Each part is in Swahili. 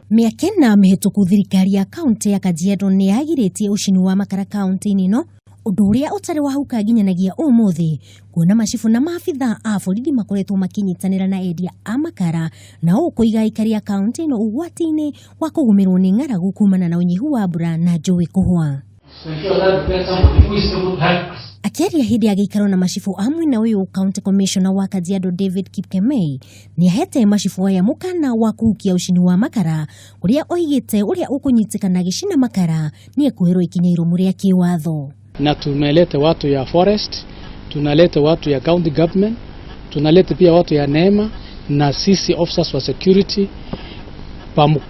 Miakena mihituku thirikari ya kaunti ya Kajiado ni yagiritie ucini wa makara kaunti-ini no undu uria utari wa hauka ginyanagia umuthi kuona machifu na maafitha a borithi makoretwo makinyitanira na endia a makara na ukuiga aikari ya kaunti ino ugwati-ini wa kugumirwo ni ng'aragu kumana na unyihu wa mbura na njui kuhwa. Akiaria hindi ya giikaro na machifu amwe na uyu County Commissioner wa Kajiado David Kipkemei ni ahete machifu aya mukaana wa kuhukia ucini wa makara uria oigite uria ukunyitikana gicina makara ni ekuhirwo ikinya irumu ria kiwatho. Na tumeleta watu ya forest, tunaleta watu ya county government, tunaleta pia watu ya neema na sisi officers wa security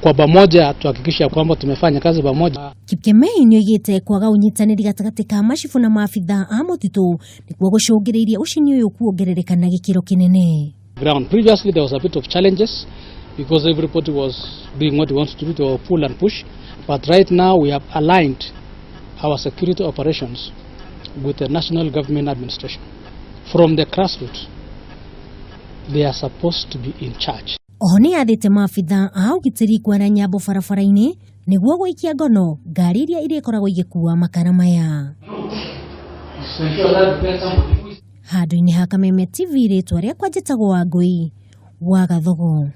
kwa pamoja tuhakikisha kwamba tumefanya kazi pamoja. Kipkemei nioigite kwaga unyitaniri gatagati ka machifu na maafitha a mutitu niguo gucungiriria ucini uyu kuongerereka na gikiro kinene. Previously there was a bit of challenges because everybody was doing what he wants to do to pull and push, but right now we have aligned our security operations with the national government administration. From the grassroots, they are supposed to be in charge. Ohoni athite maafitha a ugitiri kwara nyambo barabara-ini niguo guikia ngono ngari iria irikoragwo igikuua makara maya. Handu-ini ha Kameme TV ritwa riakwa njitagwo Wangui wa Gathogo.